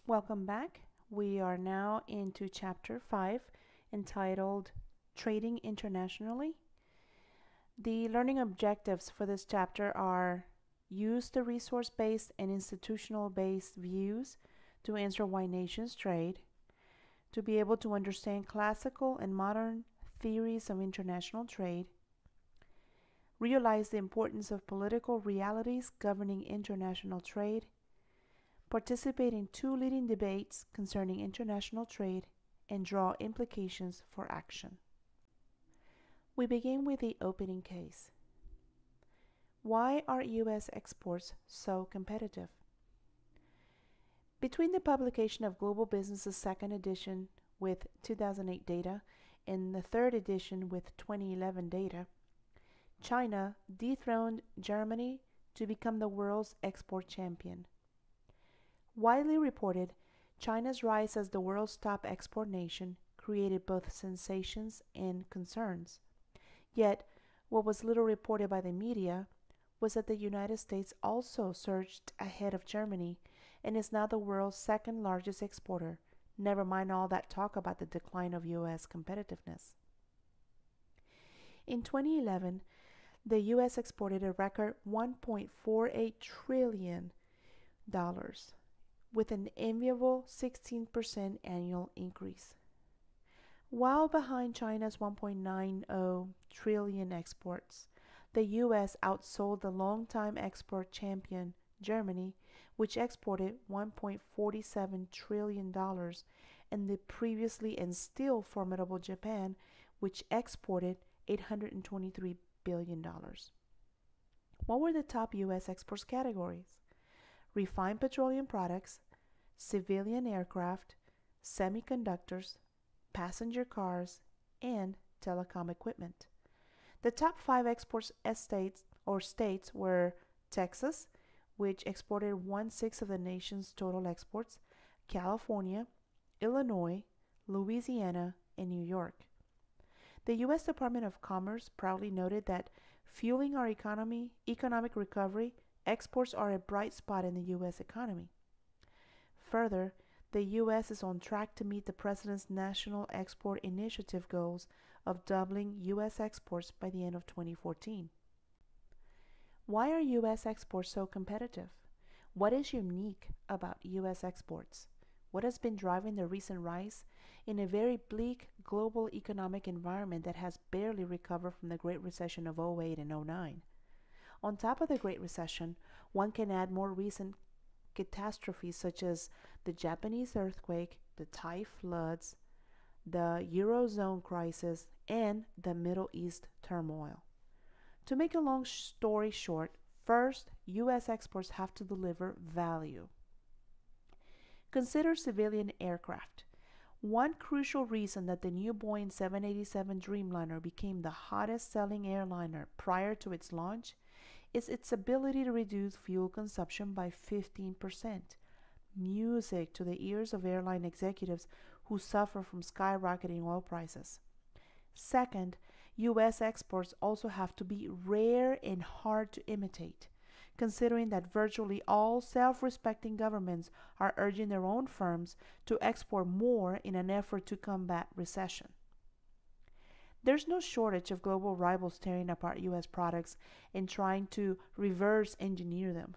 Welcome back. We are now into chapter 5 entitled Trading Internationally. The learning objectives for this chapter are use the resource based and institutional based views to answer why nations trade, to be able to understand classical and modern theories of international trade, realize the importance of political realities governing international trade, participate in two leading debates concerning international trade, and draw implications for action. We begin with the opening case. Why are U.S. exports so competitive? Between the publication of Global Business's second edition with 2008 data and the third edition with 2011 data, China dethroned Germany to become the world's export champion. Widely reported, China's rise as the world's top export nation created both sensations and concerns. Yet, what was little reported by the media was that the United States also surged ahead of Germany and is now the world's second largest exporter, never mind all that talk about the decline of U.S. competitiveness. In 2011, the U.S. exported a record $1.48 trillion, with an enviable 16% annual increase. While behind China's 1.90 trillion exports, the U.S. outsold the longtime export champion, Germany, which exported $1.47 trillion, and the previously and still formidable Japan, which exported $823 billion. What were the top U.S. exports categories? Refined petroleum products, civilian aircraft, semiconductors, passenger cars, and telecom equipment. The top 5 export states were Texas, which exported 1/6 of the nation's total exports, California, Illinois, Louisiana, and New York. The U.S. Department of Commerce proudly noted that fueling our economic recovery, exports are a bright spot in the U.S. economy. Further, the U.S. is on track to meet the President's National Export Initiative goals of doubling U.S. exports by the end of 2014. Why are U.S. exports so competitive? What is unique about U.S. exports? What has been driving the recent rise in a very bleak global economic environment that has barely recovered from the Great Recession of '08 and '09? On top of the Great Recession, one can add more recent catastrophes such as the Japanese earthquake, the Thai floods, the Eurozone crisis, and the Middle East turmoil. To make a long story short, first, U.S. exports have to deliver value. Consider civilian aircraft. One crucial reason that the new Boeing 787 Dreamliner became the hottest selling airliner prior to its launch is its ability to reduce fuel consumption by 15%. Music to the ears of airline executives who suffer from skyrocketing oil prices. Second, U.S. exports also have to be rare and hard to imitate, considering that virtually all self-respecting governments are urging their own firms to export more in an effort to combat recession. There's no shortage of global rivals tearing apart U.S. products and trying to reverse engineer them.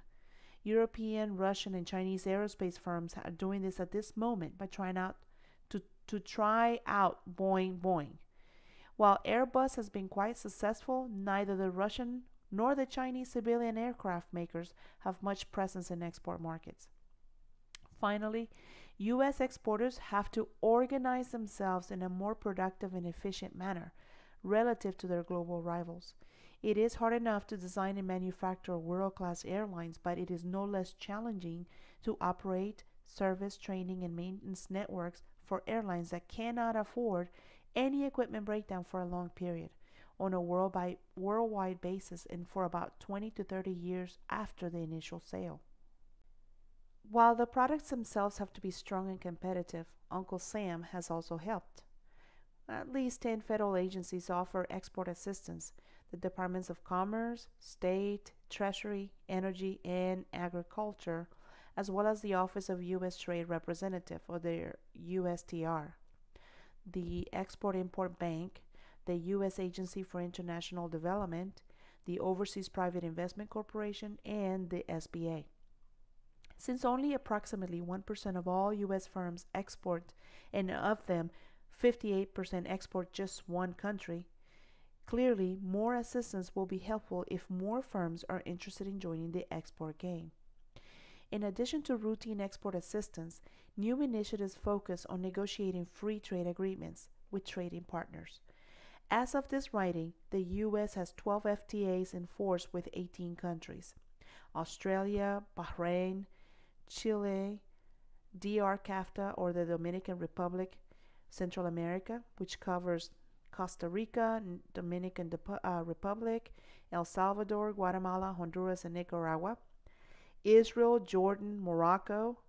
European, Russian, and Chinese aerospace firms are doing this at this moment by trying out Boeing. While Airbus has been quite successful, neither the Russian nor the Chinese civilian aircraft makers have much presence in export markets. Finally, U.S. exporters have to organize themselves in a more productive and efficient manner relative to their global rivals. It is hard enough to design and manufacture world-class airlines, but it is no less challenging to operate service, training, and maintenance networks for airlines that cannot afford any equipment breakdown for a long period on a worldwide basis and for about 20 to 30 years after the initial sale. While the products themselves have to be strong and competitive, Uncle Sam has also helped. At least 10 federal agencies offer export assistance: the Departments of Commerce, State, Treasury, Energy, and Agriculture, as well as the Office of U.S. Trade Representative, or the USTR, the Export-Import Bank, the U.S. Agency for International Development, the Overseas Private Investment Corporation, and the SBA. Since only approximately 1% of all U.S. firms export, and of them 58% export just one country, clearly more assistance will be helpful if more firms are interested in joining the export game. In addition to routine export assistance, new initiatives focus on negotiating free trade agreements with trading partners. As of this writing, the U.S. has 12 FTAs in force with 18 countries: Australia, Bahrain, Chile, DR-CAFTA, or the Dominican Republic, Central America, which covers Costa Rica, Dominican Republic, El Salvador, Guatemala, Honduras, and Nicaragua, Israel, Jordan, Morocco,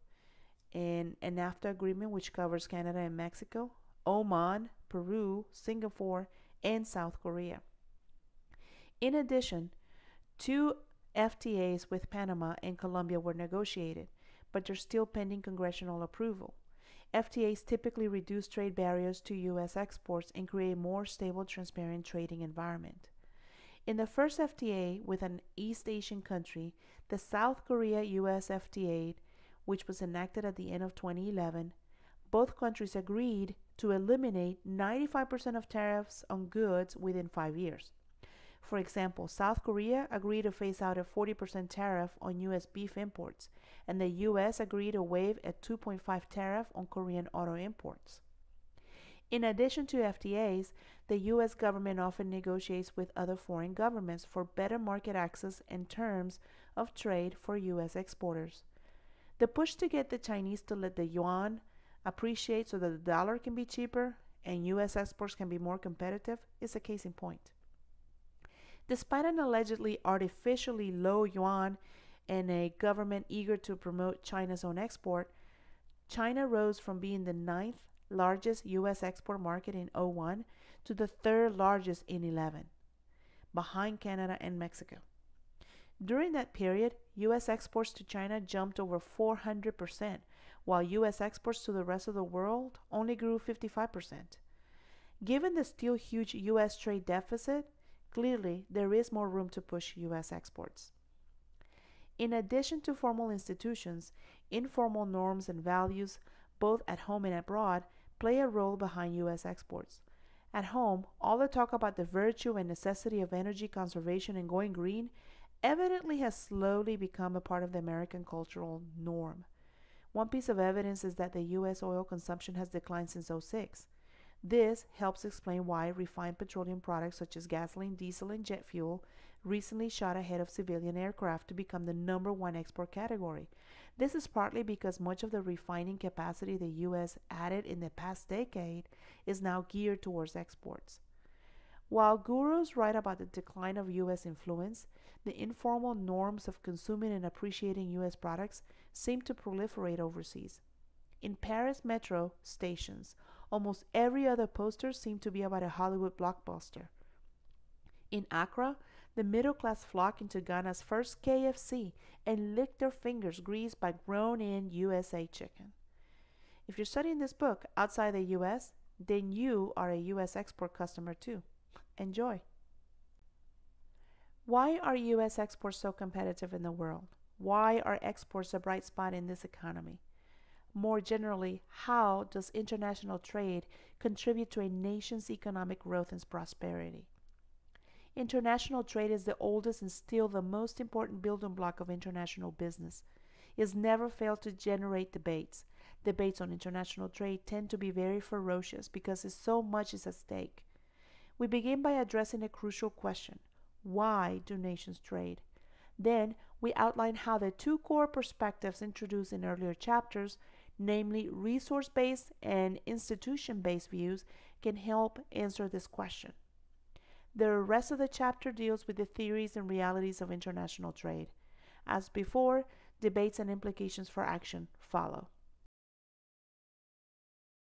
and a NAFTA agreement which covers Canada and Mexico, Oman, Peru, Singapore, and South Korea. In addition, 2 FTAs with Panama and Colombia were negotiated, but they're still pending congressional approval. FTAs typically reduce trade barriers to U.S. exports and create a more stable, transparent trading environment. In the first FTA with an East Asian country, the South Korea-U.S. FTA, which was enacted at the end of 2011, both countries agreed to eliminate 95% of tariffs on goods within 5 years. For example, South Korea agreed to phase out a 40% tariff on U.S. beef imports, and the U.S. agreed to waive a 2.5% tariff on Korean auto imports. In addition to FTAs, the U.S. government often negotiates with other foreign governments for better market access and terms of trade for U.S. exporters. The push to get the Chinese to let the yuan appreciate so that the dollar can be cheaper and U.S. exports can be more competitive is a case in point. Despite an allegedly artificially low yuan and a government eager to promote China's own export, China rose from being the 9th largest U.S. export market in 2001 to the 3rd largest in 2011, behind Canada and Mexico. During that period, U.S. exports to China jumped over 400%, while U.S. exports to the rest of the world only grew 55%. Given the still huge U.S. trade deficit, clearly there is more room to push U.S. exports. In addition to formal institutions, informal norms and values, both at home and abroad, play a role behind U.S. exports. At home, all the talk about the virtue and necessity of energy conservation and going green evidently has slowly become a part of the American cultural norm. One piece of evidence is that the U.S. oil consumption has declined since 2006. This helps explain why refined petroleum products such as gasoline, diesel, and jet fuel recently shot ahead of civilian aircraft to become the #1 export category. This is partly because much of the refining capacity the U.S. added in the past decade is now geared towards exports. While gurus write about the decline of U.S. influence, the informal norms of consuming and appreciating U.S. products seem to proliferate overseas. In Paris metro stations, almost every other poster seemed to be about a Hollywood blockbuster. In Accra, the middle class flock into Ghana's first KFC and lick their fingers greased by grown-in USA chicken. If you're studying this book outside the U.S., then you are a U.S. export customer too. Enjoy. Why are U.S. exports so competitive in the world? Why are exports a bright spot in this economy? More generally, how does international trade contribute to a nation's economic growth and prosperity? International trade is the oldest and still the most important building block of international business. It has never failed to generate debates. Debates on international trade tend to be very ferocious because so much is at stake. We begin by addressing a crucial question: why do nations trade? Then we outline how the 2 core perspectives introduced in earlier chapters, namely resource-based and institution-based views, can help answer this question. The rest of the chapter deals with the theories and realities of international trade. As before, debates and implications for action follow.